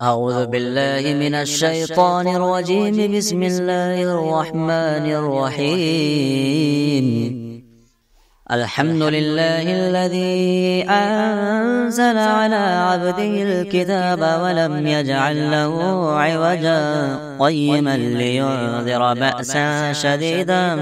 أعوذ بالله من الشيطان الرجيم. بسم الله الرحمن الرحيم. الحمد لله الذي أنزل على عبده الكتاب ولم يجعل له عوجا قيما لينذر بأسا شديدا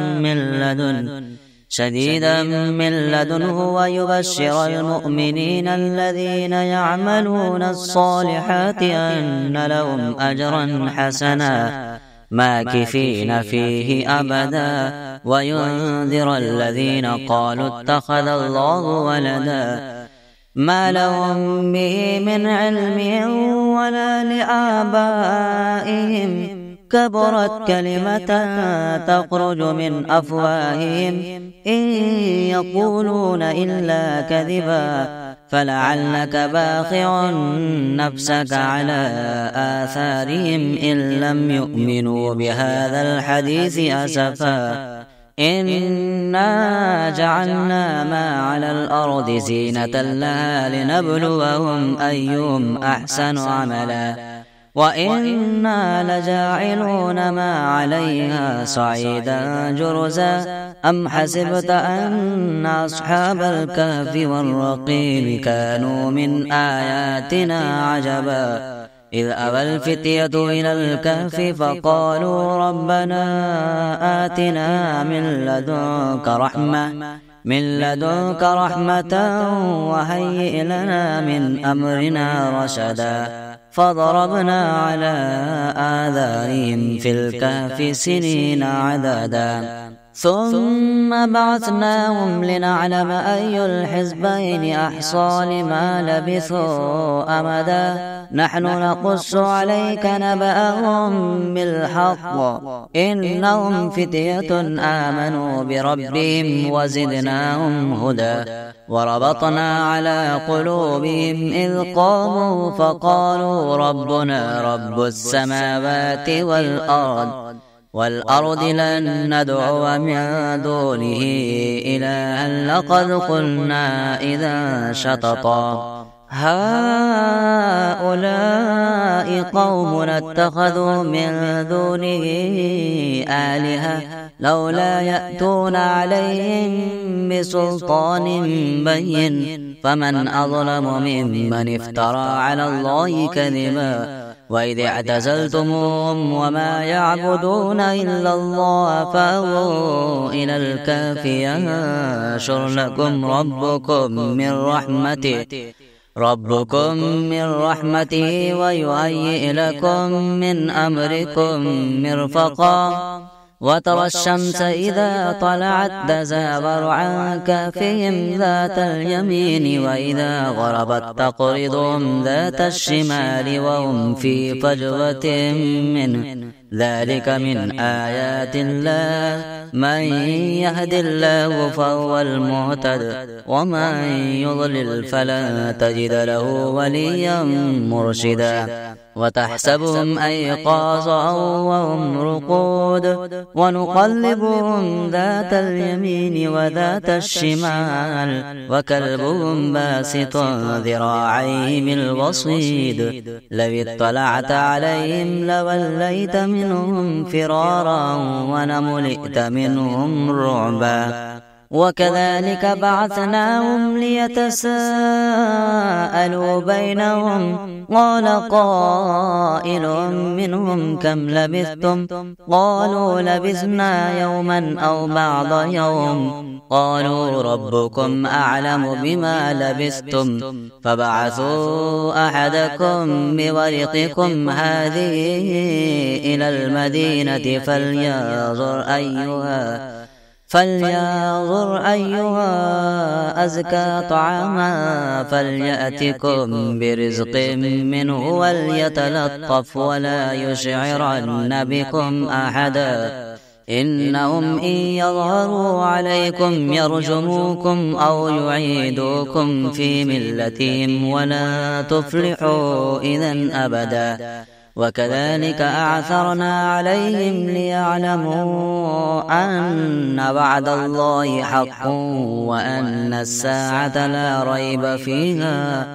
من لدنه ويبشر المؤمنين الذين يعملون الصالحات أن لهم أجرا حسنا ماكثين فيه أبدا وينذر الذين قالوا اتخذ الله ولدا ما لهم به من علم ولا لآبائهم كبرت كلمة تخرج من أفواههم إن يقولون إلا كذبا فلعلك باخع نفسك على آثارهم إن لم يؤمنوا بهذا الحديث أسفا إنا جعلنا ما على الأرض زينة لها لنبلوهم أيهم أحسن عملا وإنا لجاعلون ما عليها صعيدا جرزا أم حسبت أن أصحاب الكهف والرقيم كانوا من آياتنا عجبا إذ أوى الفتية إلى الكهف فقالوا ربنا آتنا من لدنك رحمة وهيئ لنا من أمرنا رشدا فضربنا على آذانهم في الكهف سنين عددا ثم بعثناهم لنعلم أي الحزبين أحصى لما لبثوا أمدا نحن نقص عليك نبأهم بالحق إنهم فتية آمنوا بربهم وزدناهم هدى وربطنا على قلوبهم إذ قاموا فقالوا ربنا رب السماوات والأرض لن ندعو من دونه إلها لقد قلنا إذا شططا هؤلاء قومنا اتخذوا من دونه آلهة لولا يأتون عليهم بسلطان بين فمن أظلم ممن افترى على الله كذبا وإذ اعتزلتموهم وما يعبدون إلا الله فأووا إلى الكهف ينشر لكم ربكم من رحمته ويهيئ لكم من أمركم مرفقا وترى الشمس إذا طلعت تزاور عن كهفهم ذات اليمين وإذا غربت تقرضهم ذات الشمال وهم في فجوة منه ذلك من آيات الله من يهد الله فهو المهتد ومن يضلل فلن تجد له وليا مرشدا وتحسبهم أيقاظا وهم رقود ونقلبهم ذات اليمين وذات الشمال وكلبهم باسط ذراعيه بالوصيد لو اطلعت عليهم لوليت منهم فرارا ولملئت منهم رعبا وكذلك بعثناهم ليتساءلوا بينهم قال قائل منهم كم لبثتم قالوا لبثنا يوما أو بعض يوم قالوا ربكم أعلم بما لبثتم فبعثوا أحدكم بورقكم هذه إلى المدينة فلينظر أيها أزكى طعاما فليأتكم برزق منه وليتلطف ولا يشعرن بكم أحدا إنهم إن يظهروا عليكم يرجموكم أو يعيدوكم في ملتهم ولا تفلحوا إذن أبدا وكذلك أعثرنا عليهم ليعلموا أن وعد الله حق وأن الساعة لا ريب فيها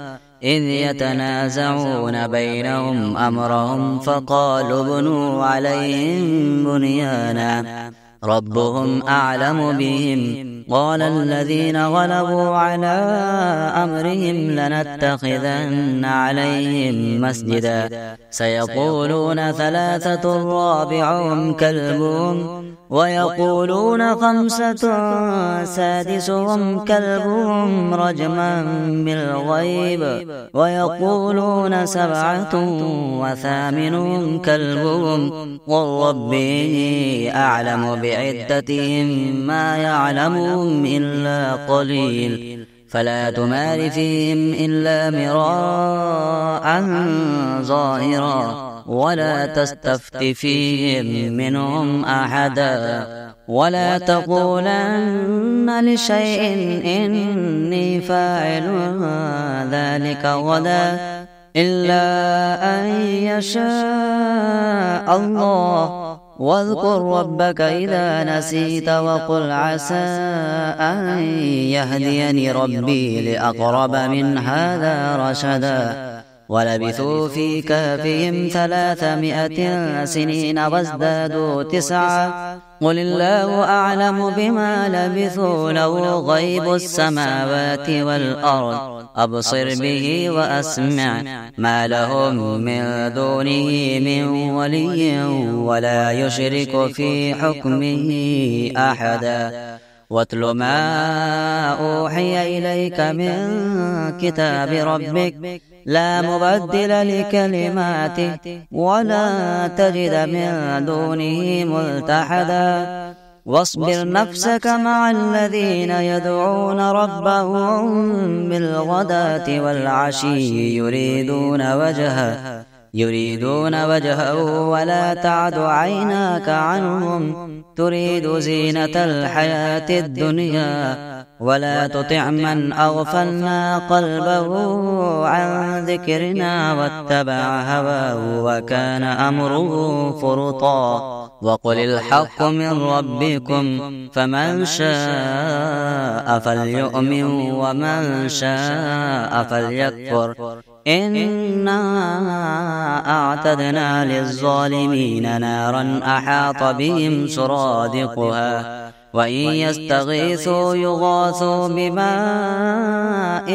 إذ يتنازعون بينهم أمرهم فقالوا ابنوا عليهم بنيانا ربهم أعلم بهم قال الذين غلبوا على أمرهم لنتخذن عليهم مسجدا سيقولون ثلاثة رابعهم كلبهم ويقولون خمسة سادسهم كلبهم رجما بالغيب ويقولون سبعة وثامنهم كلبهم قل ربي أعلم بعدتهم ما يعلمهم إلا قليل فلا تمار فيهم إلا مراء ظاهرا ولا تستفت فيهم منهم أحدا ولا تقولن لشيء إني فاعل ذلك غدا إلا أن يشاء الله واذكر ربك إذا نسيت وقل عسى أن يهديني ربي لأقرب من هذا رشدا ولبثوا في كهفهم 300 سنين وازدادوا 9 قل الله أعلم بما لبثوا له غيب السماوات والأرض أبصر به وأسمع ما لهم من دونه من ولي ولا يشرك في حكمه أحدا واتل ما أوحي إليك من كتاب ربك لا مبدل لكلماته ولا تجد من دونه ملتحدا واصبر نفسك مع الذين يدعون ربهم بالغداة والعشي يريدون وجهه ولا تعد عيناك عنهم تريد زينة الحياة الدنيا ولا تطع من أغفلنا قلبه عن ذكرنا واتبع هواه وكان أمره فرطا وقل الحق من ربكم فمن شاء فليؤمن ومن شاء فليكفر إنا أعتدنا للظالمين نارا أحاط بهم سرادقها وإن يستغيثوا يغاثوا بماء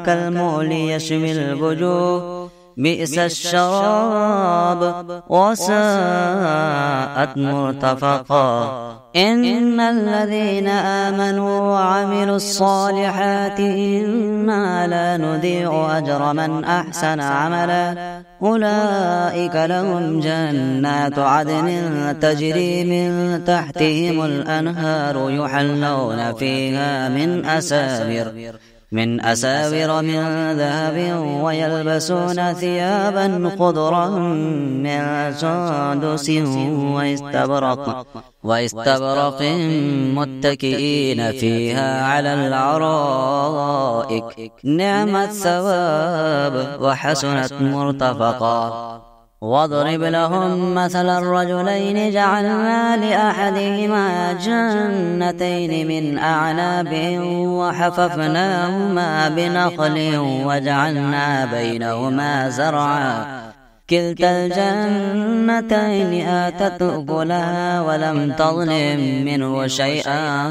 كالمهل يشوي الوجوه بئس الشراب وساءت مرتفقا إن الذين آمنوا وعملوا الصالحات إنا لا نضيع أجر من أحسن عملا أولئك لهم جنات عدن تجري من تحتهم الأنهار يحلون فيها من أساور من ذهب ويلبسون ثيابا خضرا من سندس واستبرق متكئين فيها على الأرائك نعم الثواب وحسنت مرتفقا واضرب لهم مثل الرجلين جعلنا لأحدهما جنتين من أعناب وحففناهما بنخل وجعلنا بينهما زرعا كلتا الجنتين آتت أكلها ولم تظلم منه شيئا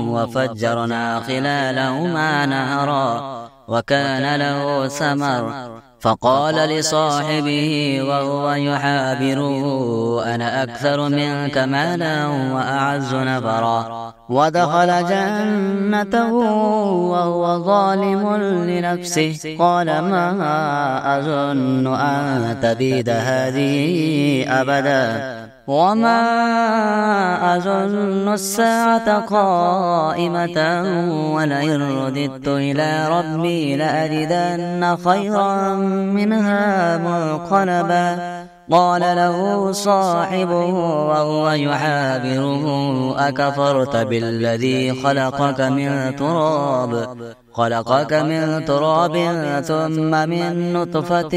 وفجرنا خلالهما نهرا وكان له ثمر فقال لصاحبه وهو يحابره أنا أكثر منك مالا وأعز نفرا ودخل جنته وهو ظالم لنفسه قال ما أظن أن تبيد هذه أبدا وما أظن الساعة قائمة ولئن رددت إلى ربي لأجدن خيرا منها منقلبا قال له صاحبه وهو يحابره أكفرت بالذي خلقك من تراب ثم من نطفة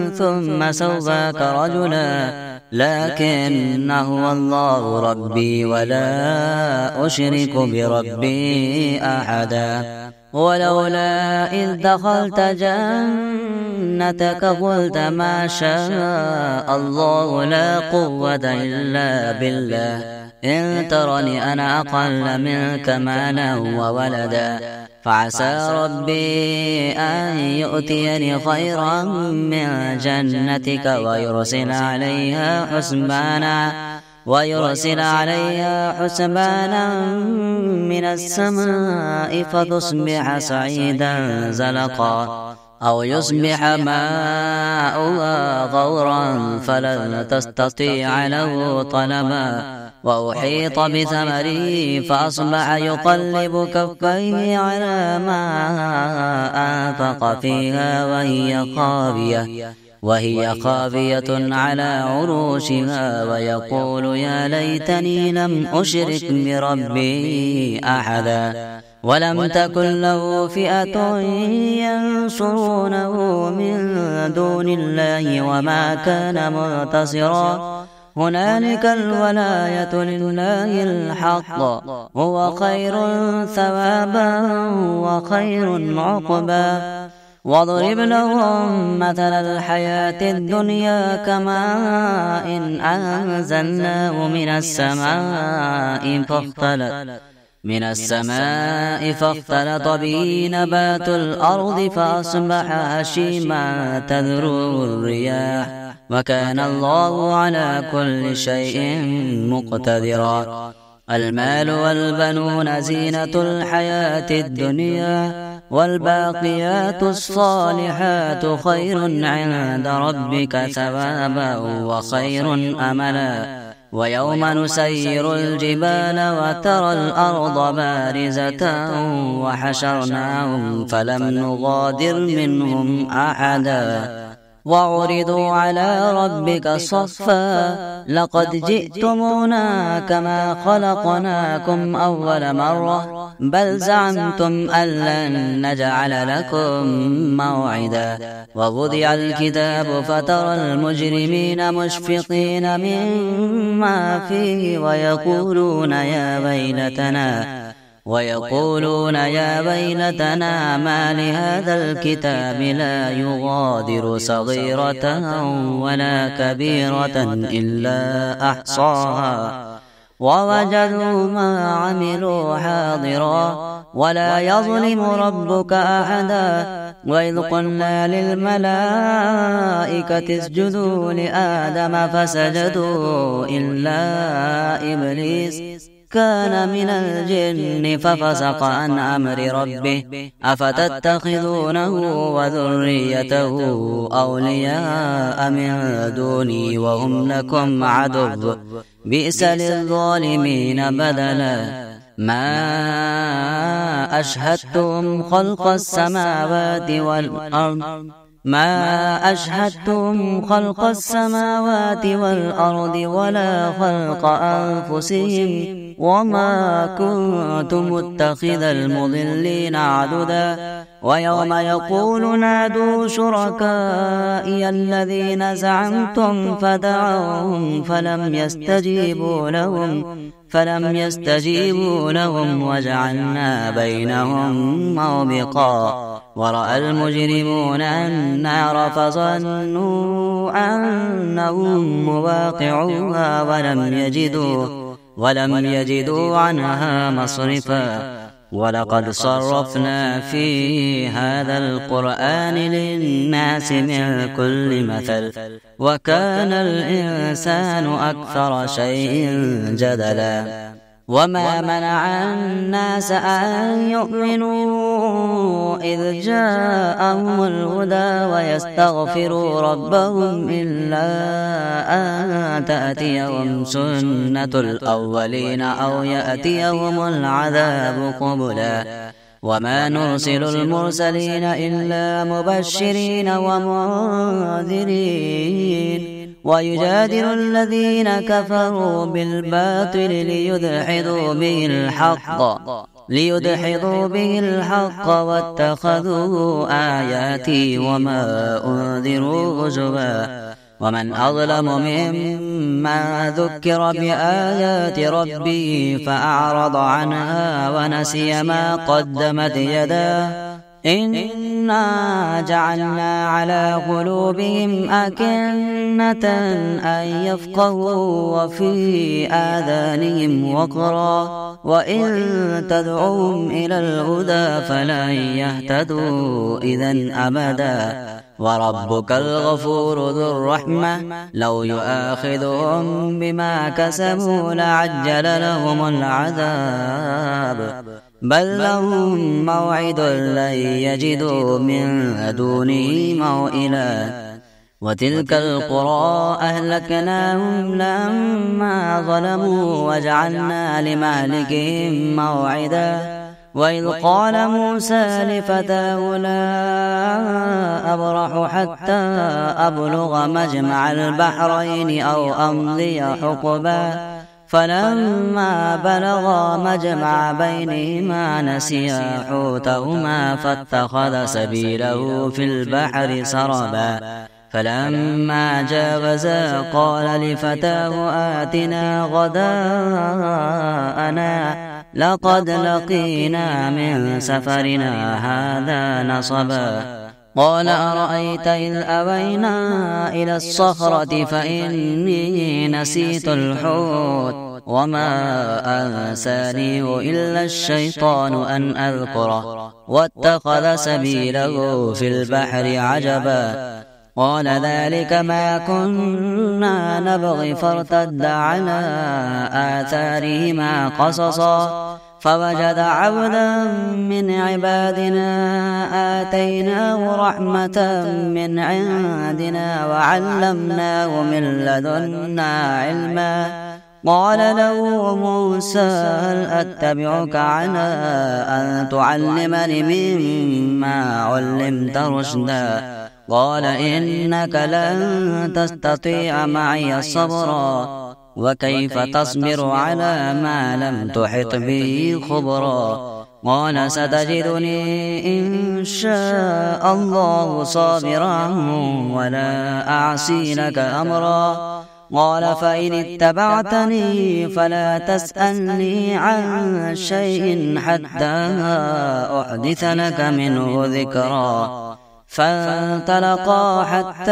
ثم سواك رجلا لكن هو الله ربي ولا أشرك بربي أحدا ولولا إذ دخلت جنتك قلت ما شاء الله لا قوة إلا بالله إن ترني أنا أقل منك مالا وولدا فعسى ربي أن يؤتيني خيرا من جنتك ويرسل عليها حسبانا من السماء فتصبح صعيدا زلقا أو يصبح ماؤها غورا فلن تستطيع له طلبا وأحيط بثمره فأصبح يقلب كفيه على ما أنفق فيها وهي خاوية على عروشها ويقول يا ليتني لم أشرك بربي أحدا ولم تكن له فئة ينصرونه من دون الله وما كان منتصرا هنالك الولاية لله الحق هو خير ثوابا وخير عقبا واضرب لهم مثل الحياة الدنيا كماء إن أنزلناه من السماء فاختلط به نبات الأرض فأصبح هشيما تذروه الرياح وكان الله على كل شيء مقتدرا المال والبنون زينة الحياة الدنيا والباقيات الصالحات خير عند ربك ثوابا وخير أملا ويوم نسير الجبال وترى الأرض بارزة وحشرناهم فلم نغادر منهم أحدا وعرضوا على ربك صفا لقد جئتمونا كما خلقناكم أول مرة بل زعمتم أن لن نجعل لكم موعدا ووضع الكتاب فترى المجرمين مشفقين مما فيه ويقولون يا ويلتنا ما لهذا الكتاب لا يغادر صغيرة ولا كبيرة إلا أحصاها ووجدوا ما عملوا حاضرا ولا يظلم ربك أحدا وإذ قلنا للملائكة اسجدوا لآدم فسجدوا إلا إبليس كان من الجن ففسق عن أمر ربه أفتتخذونه وذريته أولياء من دوني وهم لكم عدو بئس للظالمين بدلا ما أشهدتم خلق السماوات والأرض ولا خلق أنفسهم وما كنت متخذ المضلين عضدا ويوم يقول نادوا شركائي الذين زعمتم فدعوهم فلم يستجيبوا لهم وجعلنا بينهم موبقا ورأى المجرمون النار فظنوا أنهم مواقعوها ولم يجدوا عنها مصرفا ولقد صرفنا في هذا القرآن للناس من كل مثل وكان الإنسان أكثر شيء جدلا وما منع الناس أن يؤمنوا إذ جاءهم الهدى ويستغفروا ربهم إلا أن تأتيهم سنة الأولين أو يأتيهم العذاب قبلا وما نرسل المرسلين إلا مبشرين ومنذرين ويجادل الذين كفروا بالباطل ليدحضوا به الحق واتخذوا آياتي وما أنذروا هزوا ومن أظلم ممن ذكر بآيات ربه فأعرض عنها ونسي ما قدمت يداه إنا جعلنا على قلوبهم أكنة أن يفقهوا وفي آذانهم وقرا وإن تدعوهم إلى الهدى فلن يهتدوا إذا أبدا وربك الغفور ذو الرحمة لو يؤاخذهم بما كسبوا لعجل لهم العذاب بل لهم موعد لن يجدوا من دونه موئلا وتلك القرى أهلكناهم لما ظلموا وجعلنا لمهلكهم موعدا وإذ قال موسى لفتاه لا أبرح حتى أبلغ مجمع البحرين أو أمضي حقبا فلما بلغا مجمع بينهما نسيا حوتهما فاتخذ سبيله في البحر سربا فلما جاوزا قال لفتاه آتنا غداءنا لقد لقينا من سفرنا هذا نصبا قال أرأيت إذ أوينا إلى الصخرة فإني نسيت الحوت وما أنسانيه إلا الشيطان أن أذكره واتخذ سبيله في البحر عجبا قال ذلك ما كنا نبغي فارتد على آثارهما قصصا فوجد عبدا من عبادنا آتيناه رحمة من عندنا وعلمناه من لدنا علما قال له موسى هل أتبعك على أن تعلمني مما علمت رشدا قال إنك لن تستطيع معي صبرا وكيف تصبر على ما لم تحط به خبرا قال ستجدني إن شاء الله صابرا ولا أعصي لك أمرا قال فإن اتبعتني فلا تسألني عن شيء حتى أحدث لك منه ذكرا فانطلقا حتى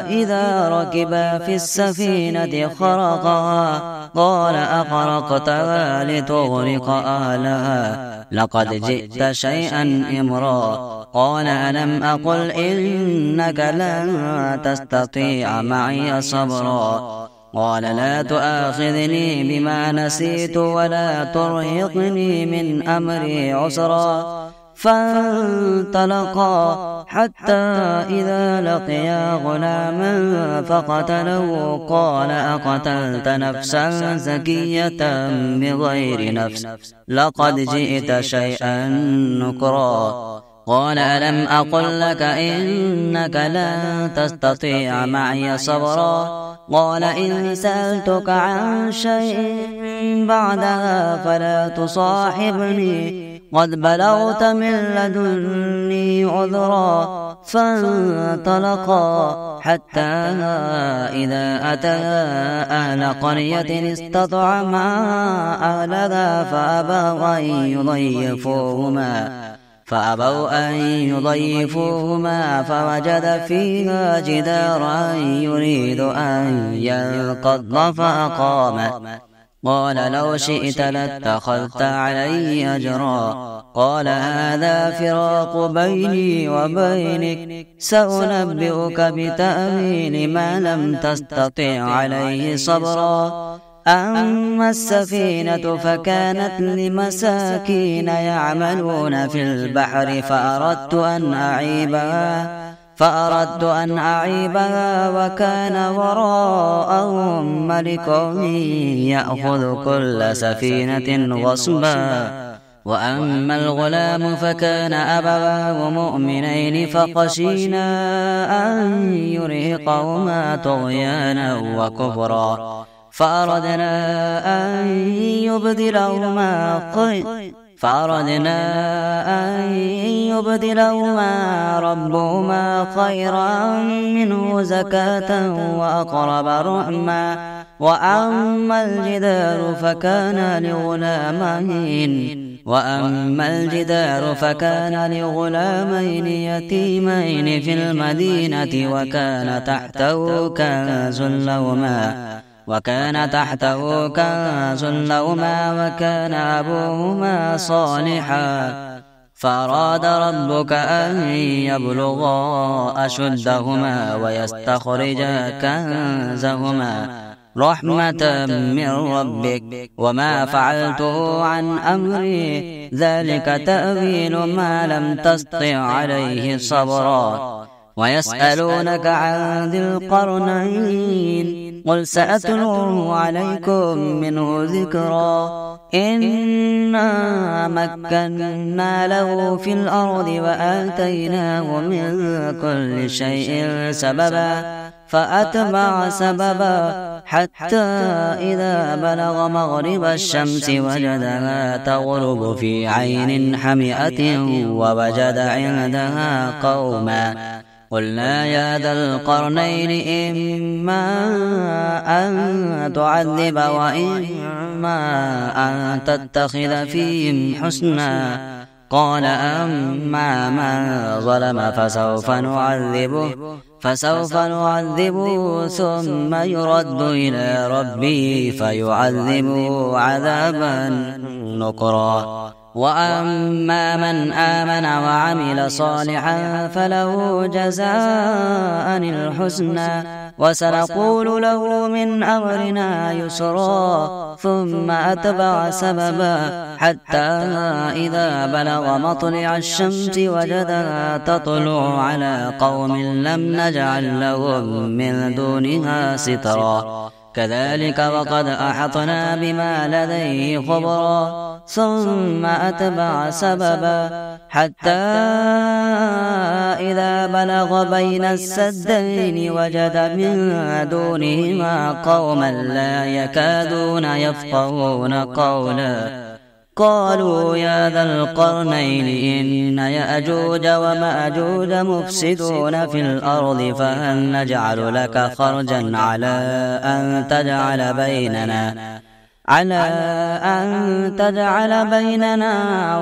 إذا ركبا في السفينة خرقها قال أخرقتها لتغرق أهلها لقد جئت شيئا إمرا قال ألم أقل إنك لن تستطيع معي صبرا قال لا تؤاخذني بما نسيت ولا ترهقني من أمري عسرا فانطلقا حتى إذا لقيا غلاما فقتله قال أقتلت نفسا زكية بغير نفس لقد جئت شيئا نكرا قال ألم أقل لك إنك لن تستطيع معي صبرا قال إن سألتك عن شيء بعدها فلا تصاحبني قد بلغت من لدني عذرا فانطلقا حتى إذا أتى أهل قرية استطعما أهلها فأبوا أن يضيفوهما فوجد فيها جدارا يريد أن ينقض فأقامه قال لو شئت لاتخذت علي أجرا قال هذا فراق بيني وبينك سأنبئك بتأويل ما لم تستطع عليه صبرا أما السفينة فكانت لمساكين يعملون في البحر فأردت أن أعيبها وكان وراءهم ملك يأخذ كل سفينة غصبا وأما الغلام فكان أبواه مؤمنين فخشينا أن يرهقهما طغيانا وكفرا فأردنا أن فأردنا أن يبدلهما ربهما خيرا منه زكاة وأقرب رحما. وأما الجدار فكان لغلامين يتيمين في المدينة وكان تحته كنز لهما وكان أبوهما صالحا. فأراد ربك أن يبلغا أشدهما ويستخرجا كنزهما رحمة من ربك وما فعلته عن أمري ذلك تأويل ما لم تسطع عليه صبرا. ويسألونك عن ذي القرنين قل سأتلو عليكم منه ذكرا. إنا مكنا له في الأرض وآتيناه من كل شيء سببا فأتبع سببا حتى إذا بلغ مغرب الشمس وجدها تغرب في عين حمئة ووجد عندها قوما. قلنا يا ذا القرنين إما أن تعذب وإما أن تتخذ فيهم حسنا. قال أما من ظلم فسوف نعذبه ثم يرد إلى ربه فيعذبه عذابا نكرا. وأما من آمن وعمل صالحا فله جزاء الحسنى وسنقول له من أمرنا يسرا. ثم أتبع سببا حتى إذا بلغ مطلع الشمس وجدها تطلع على قوم لم نجعل لهم من دونها سترا. كذلك وقد أحطنا بما لديه خبرا. ثم أتبع سببا حتى إذا بلغ بين السدين وجد من دونهما قوما لا يكادون يفقهون قولا. قالوا يا ذا القرنين إن يأجوج ومأجوج مفسدون في الأرض فهل نجعل لك خرجا على أن تجعل بيننا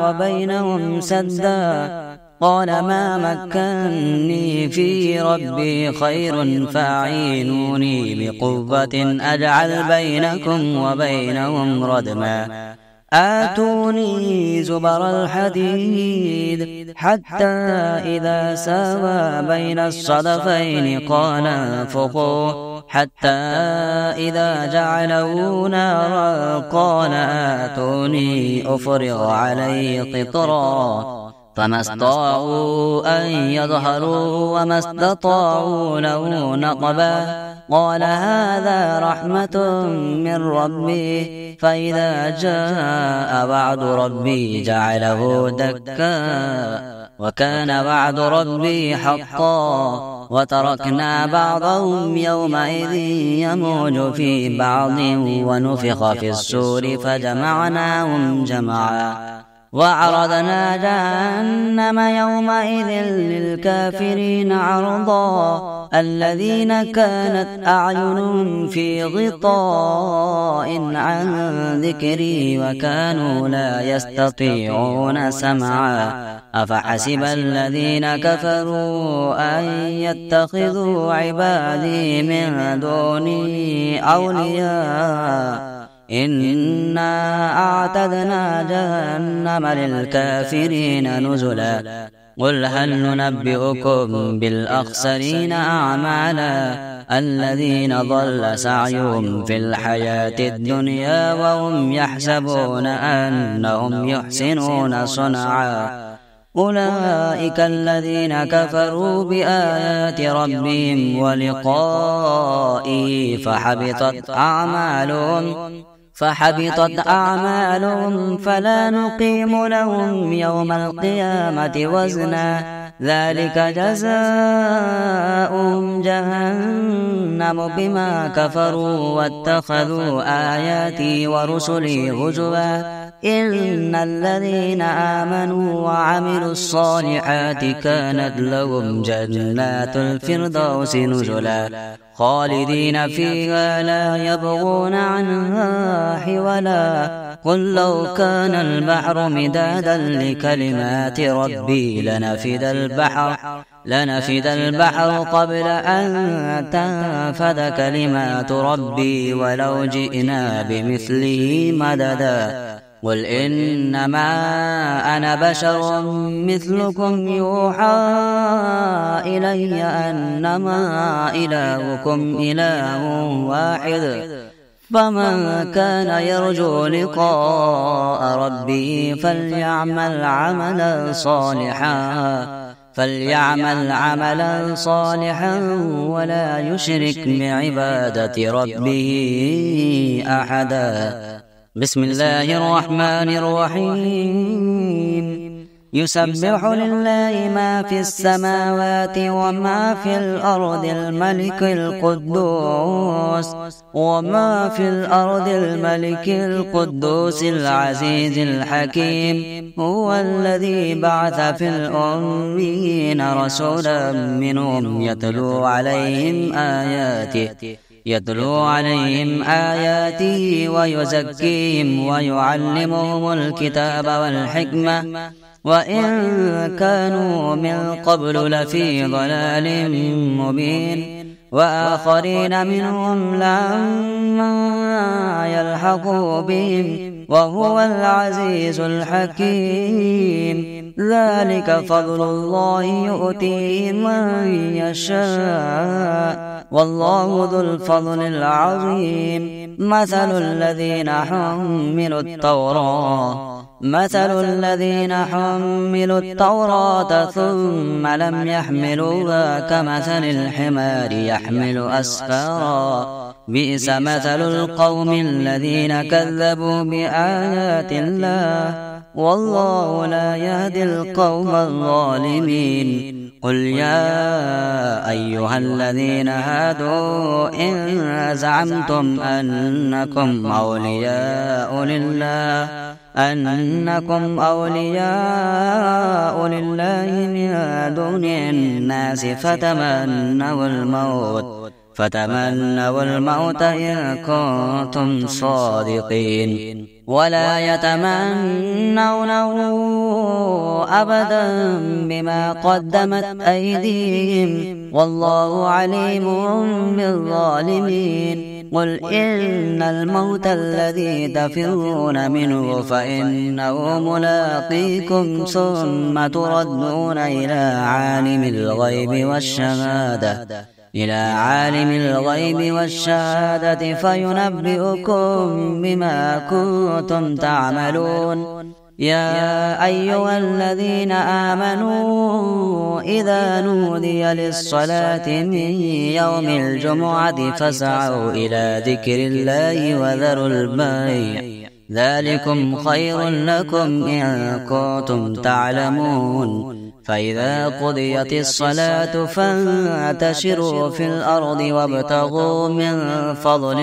وبينهم سدا. قال ما مكنني في ربي خير فاعينوني بقوة أجعل بينكم وبينهم ردما. آتوني زبر الحديد حتى إذا ساوى بين الصدفين قال انفخوا حتى إذا جعله نارا قال آتوني أفرغ عليه قطرا. فما استطاعوا أن يظهروا وما استطاعوا له نقبا. قال هذا رحمة من ربي فإذا جاء وعد ربي جعله دكا وكان وعد ربي حقا. وتركنا بعضهم يومئذ يموج في بعض ونفخ في السور فجمعناهم جمعا. وعرضنا جهنم يومئذ للكافرين عرضا. الذين كانت أعينهم في غطاء عن ذكري وكانوا لا يستطيعون سمعا. أفحسب الذين كفروا أن يتخذوا عبادي من دوني أولياء. إنا أعتدنا جهنم للكافرين نزلا. قل هل ننبئكم بالأخسرين أعمالا الذين ضل سعيهم في الحياة الدنيا وهم يحسبون أنهم يحسنون صنعا. أولئك الذين كفروا بآيات ربهم ولقائه فحبطت أعمالهم فلا نقيم لهم يوم القيامة وزنا. ذلك جزاؤهم جهنم بما كفروا واتخذوا آياتي ورسلي هزوا. إن الذين آمنوا وعملوا الصالحات كانت لهم جنات الفردوس نزلا خالدين فيها لا يبغون عنها حولا قل لو كان البحر مدادا لكلمات ربي لنفد البحر قبل أن تنفد كلمات ربي ولو جئنا بمثله مددا قل إنما أنا بشر مثلكم يوحى إلي أنما إلهكم إله واحد فمن كان يرجو لقاء ربه فليعمل عملا صالحا ولا يشرك بعبادة ربه أحدا. بسم الله الرحمن الرحيم يسبح لله ما في السماوات وما في الأرض الملك القدوس العزيز الحكيم هو الذي بعث في الأميين رسولا منهم يتلو عليهم آياته ويزكيهم ويعلمهم الكتاب والحكمة وإن كانوا من قبل لفي ضلال مبين وآخرين منهم لما يلحقوا بهم وهو العزيز الحكيم ذلك فضل الله يؤتيه من يشاء والله ذو الفضل العظيم مثل الذين حملوا التوراة ثم لم يحملوها كمثل الحمار يحمل أسفارا بئس مثل القوم الذين كذبوا بآيات الله والله لا يهدي القوم الظالمين. قل يا أيها الذين هادوا إن زعمتم أنكم أولياء لله من دون الناس فتمنوا الموت إن كنتم صادقين ولا يتمنونه أبدا بما قدمت أيديهم والله عليم بالظالمين. قل إن الموت الذي تفرون منه فإنه ملاقيكم ثم تردون إلى عالم الغيب والشهادة فينبئكم بما كنتم تعملون. يا أيها الذين آمنوا إذا نودي للصلاة من يوم الجمعة فاسعوا إلى ذكر الله وذروا البيع ذلكم خير لكم إن كنتم تعلمون. فإذا قضيت الصلاة فانتشروا في الأرض وابتغوا من فضل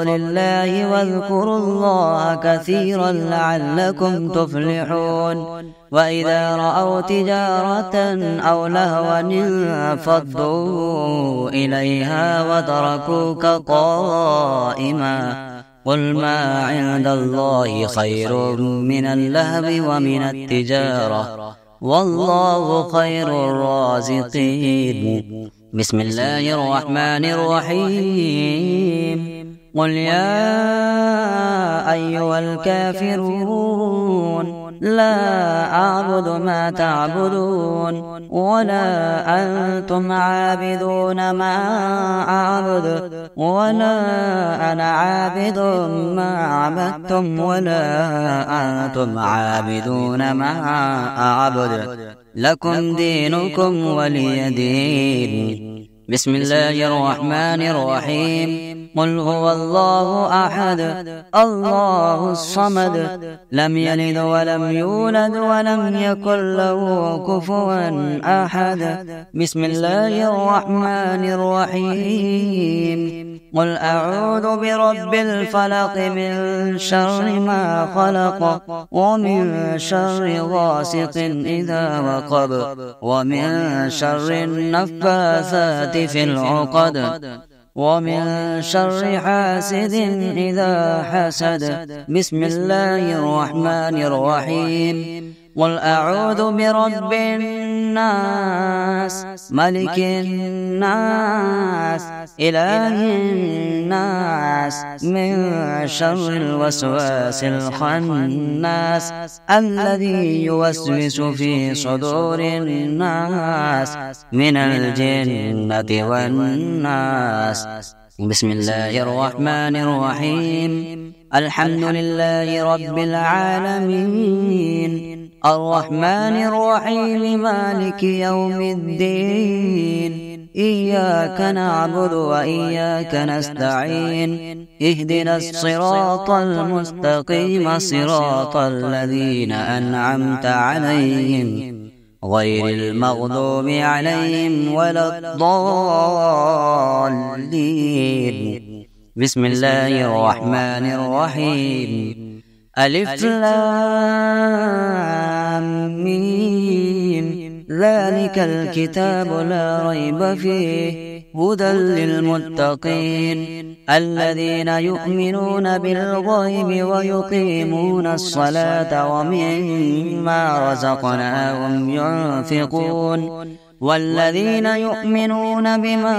الله واذكروا الله كثيرا لعلكم تفلحون. وإذا رأوا تجارة أو لهوا انفضوا إليها وتركوك قائما قل ما عند الله خير من اللهو ومن التجارة والله خير الرازقين. بسم الله الرحمن الرحيم قل يا أيها الكافرون لا أعبد ما تعبدون ولا أنتم عابدون ما أعبد ولا أنا عابد ما عبدتم ولا أنتم عابدون ما أعبد لكم دينكم ولي دين. بسم الله الرحمن الرحيم قل هو الله أحد الله الصمد لم يلد ولم يولد ولم يكن له كفوا أحد. بسم الله الرحمن الرحيم. قل أعوذ برب الفلق من شر ما خلق ومن شر غاسق إذا وقب ومن شر النفاثات في العقد ومن شر حاسد إذا حسد. بسم الله الرحمن الرحيم. قل أعوذ برب الناس ملك الناس إله الناس من شر الوسواس الخناس الذي يوسوس في صدور الناس من الجنة والناس. بسم الله الرحمن الرحيم. الحمد لله رب العالمين الرحمن الرحيم مالك يوم الدين إياك نعبد وإياك نستعين اهدنا الصراط المستقيم صراط الذين أنعمت عليهم غير المغضوب عليهم ولا الضالين. بسم الله الرحمن الرحيم. ألف لام ميم ذلك الكتاب لا ريب فيه هدى للمتقين الذين يؤمنون بالغيب ويقيمون الصلاة ومما رزقناهم ينفقون والذين يؤمنون بما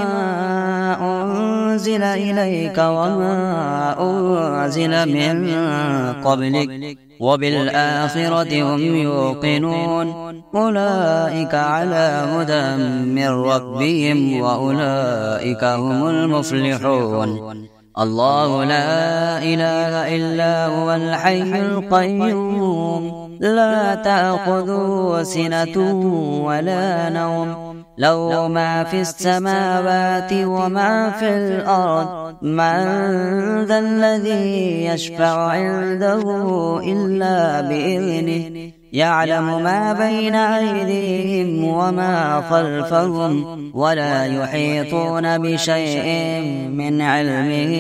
أنزل إليك وما أنزل من قبلك وبالآخرة هم يوقنون أولئك على هدى من ربهم وأولئك هم المفلحون. الله لا إله إلا هو الحي القيوم لا تأخذه سنة ولا نوم له ما في السماوات وما في الأرض من ذا الذي يشفع عنده إلا بإذنه يعلم ما بين أيديهم وما خلفهم ولا يحيطون بشيء من علمه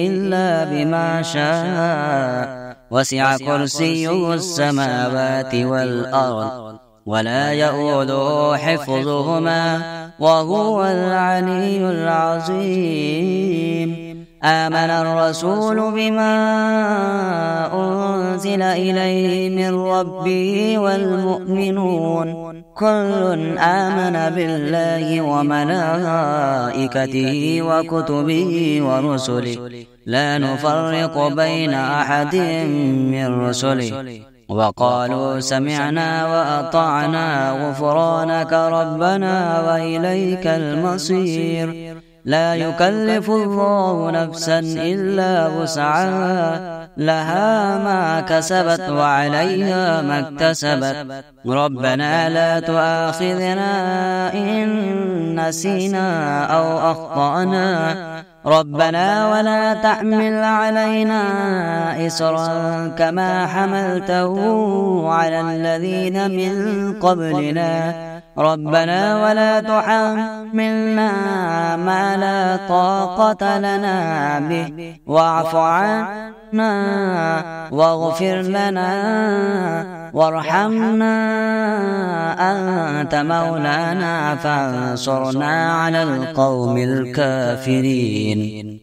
إلا بما شاء وسع كرسيه السماوات والأرض ولا يؤوده حفظهما وهو العلي العظيم. آمن الرسول بما أنزل إليه من ربه والمؤمنون كل آمن بالله وملائكته وكتبه ورسله لا نفرق بين أحد من رسله وقالوا سمعنا وأطعنا غفرانك ربنا وإليك المصير. لا يكلف الله نفسا إلا وسعها لها ما كسبت وعليها ما اكتسبت ربنا لا تؤاخذنا إن نسينا أو أخطأنا ربنا ولا تحمل علينا إصرا كما حملته على الذين من قبلنا ربنا ولا تحملنا ما لا طاقة لنا به واعف عنا واغفر لنا وارحمنا أنت مولانا فانصرنا على القوم الكافرين.